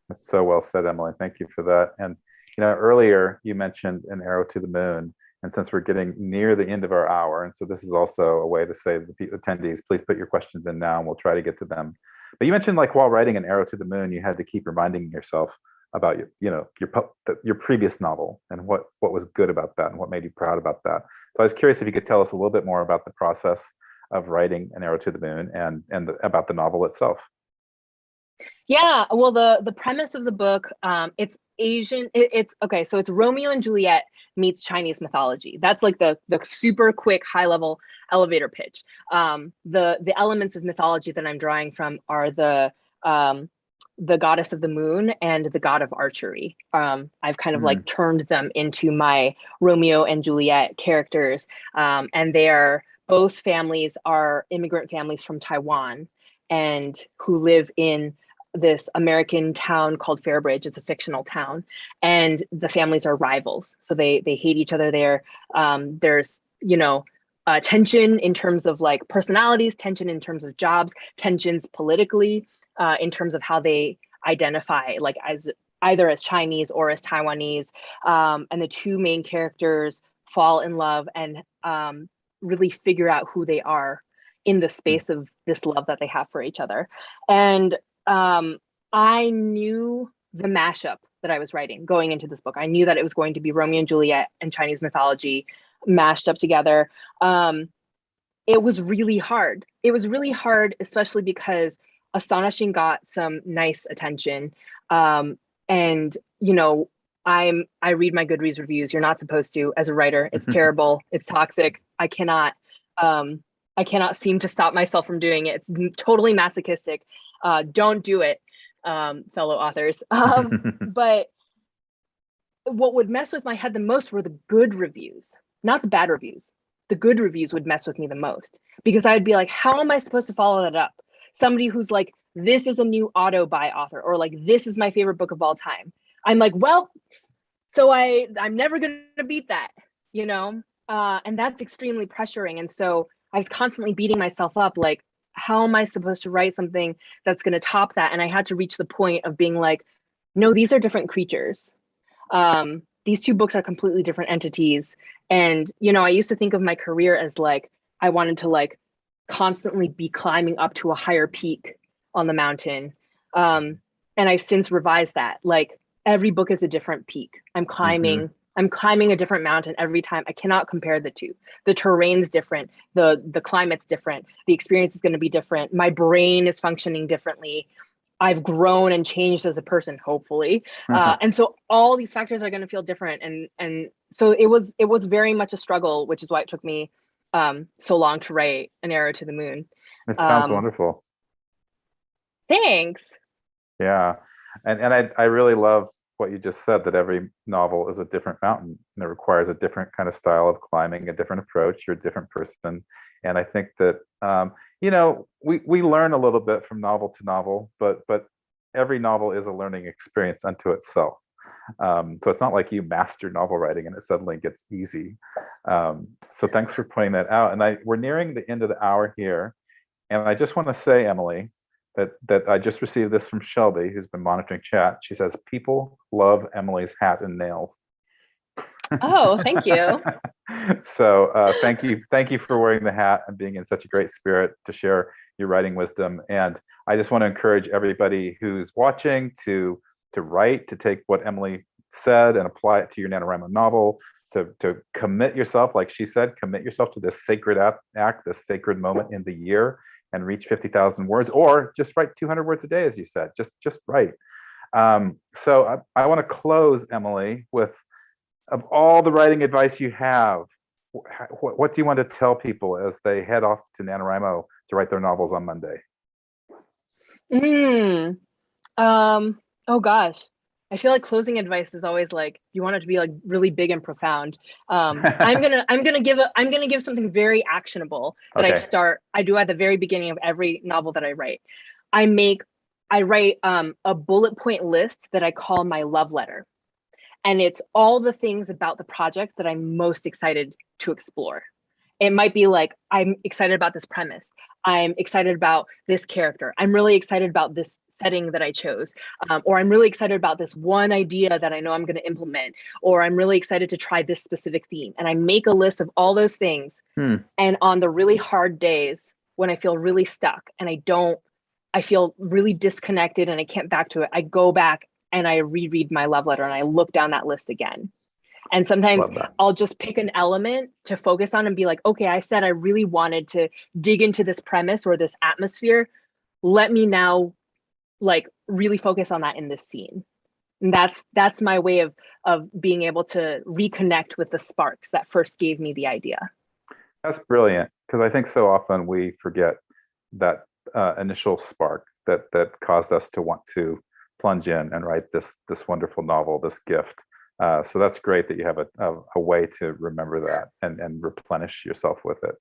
That's so well said, Emily. Thank you for that. And you know, earlier you mentioned An Arrow to the Moon, and since we're getting near the end of our hour, and so this is also a way to say to the attendees, please put your questions in now, and we'll try to get to them. But you mentioned like while writing An Arrow to the Moon, you had to keep reminding yourself about your previous novel and what was good about that and what made you proud about that. So I was curious if you could tell us a little bit more about the process of writing An Arrow to the Moon and about the novel itself. Yeah, well, the premise of the book, it's Asian. It's okay. So it's Romeo and Juliet meets Chinese mythology. That's like the super quick high level elevator pitch. The elements of mythology that I'm drawing from are the goddess of the moon and the god of archery. I've kind of like turned them into my Romeo and Juliet characters, and they are both families are immigrant families from Taiwan and who live in this American town called Fairbridge. It's a fictional town, and the families are rivals, so they hate each other there. There's tension in terms of like personalities, tension in terms of jobs, tensions politically, in terms of how they identify, like as either as Chinese or as Taiwanese. And the two main characters fall in love and really figure out who they are in the space of this love that they have for each other. And I knew the mashup that I was writing going into this book. I knew that it was going to be Romeo and Juliet and Chinese mythology mashed up together. It was really hard. It was really hard, especially because Astonishing got some nice attention. And I read my Goodreads reviews. You're not supposed to as a writer. It's terrible. It's toxic. I cannot seem to stop myself from doing it. It's totally masochistic. Don't do it, fellow authors. But what would mess with my head the most were the good reviews, not the bad reviews. The good reviews would mess with me the most, because I'd be like, how am I supposed to follow that up? Somebody who's like, this is a new auto buy author, or like, this is my favorite book of all time. I'm like, well, so I'm never going to beat that, and that's extremely pressuring. And so I was constantly beating myself up, like, how am I supposed to write something that's going to top that? And I had to reach the point of being like, no, these are different creatures. These two books are completely different entities. And, I used to think of my career as like, I wanted to like constantly be climbing up to a higher peak on the mountain. And I've since revised that. Like, every book is a different peak. I'm climbing a different mountain every time. I cannot compare the two. The terrain's different. The climate's different. The experience is going to be different. My brain is functioning differently. I've grown and changed as a person, hopefully. And so all these factors are going to feel different. And so it was very much a struggle, which is why it took me so long to write An Arrow to the Moon. It sounds wonderful. Thanks. Yeah. And I really love what you just said, that every novel is a different mountain and it requires a different kind of style of climbing, a different approach. You're a different person. And I think that, we learn a little bit from novel to novel, but every novel is a learning experience unto itself. So it's not like you master novel writing and it suddenly gets easy. So thanks for pointing that out. And we're nearing the end of the hour here. And I just want to say, Emily, that I just received this from Shelby, who's been monitoring chat. She says, people love Emily's hat and nails. Oh, thank you. So thank you for wearing the hat and being in such a great spirit to share your writing wisdom. And I just want to encourage everybody who's watching to write, to take what Emily said and apply it to your NaNoWriMo novel, to commit yourself, like she said, commit yourself to this sacred act, this sacred moment in the year, and reach 50,000 words, or just write 200 words a day, as you said. Just write. So I want to close, Emily, with, of all the writing advice you have, what do you want to tell people as they head off to NaNoWriMo to write their novels on Monday? Oh gosh. I feel like closing advice is always like, you want it to be like really big and profound. I'm gonna give something very actionable that Okay. I do at the very beginning of every novel that I write. I write a bullet point list that I call my love letter. And it's all the things about the project that I'm most excited to explore. It might be like, I'm excited about this premise. I'm excited about this character. I'm really excited about this setting that I chose. Or I'm really excited about this one idea that I know I'm going to implement. Or I'm really excited to try this specific theme. And I make a list of all those things. And on the really hard days when I feel really stuck and I feel really disconnected and I can't back to it, I go back and I reread my love letter and I look down that list again. And sometimes I'll just pick an element to focus on and be like, okay, I said I really wanted to dig into this premise or this atmosphere. Let me now like really focus on that in this scene. And that's my way of being able to reconnect with the sparks that first gave me the idea. That's brilliant, because I think so often we forget that initial spark that caused us to want to plunge in and write this wonderful novel, this gift. So that's great that you have a way to remember that and replenish yourself with it.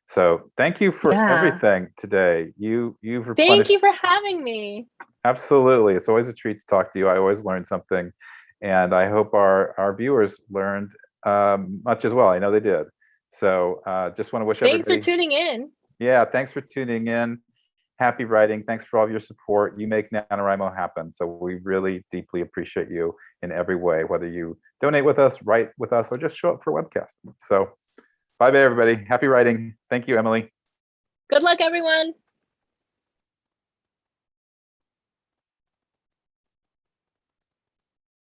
So thank you for everything today. You've replenished. Thank you for having me. Absolutely. It's always a treat to talk to you. I always learn something. And I hope our viewers learned much as well. I know they did. So just want to wish everybody. Thanks for tuning in. Yeah, thanks for tuning in. Happy writing. Thanks for all of your support. You make NaNoWriMo happen. So we really deeply appreciate you in every way, whether you donate with us, write with us, or just show up for Webcast. So bye, everybody. Happy writing. Thank you, Emily. Good luck, everyone.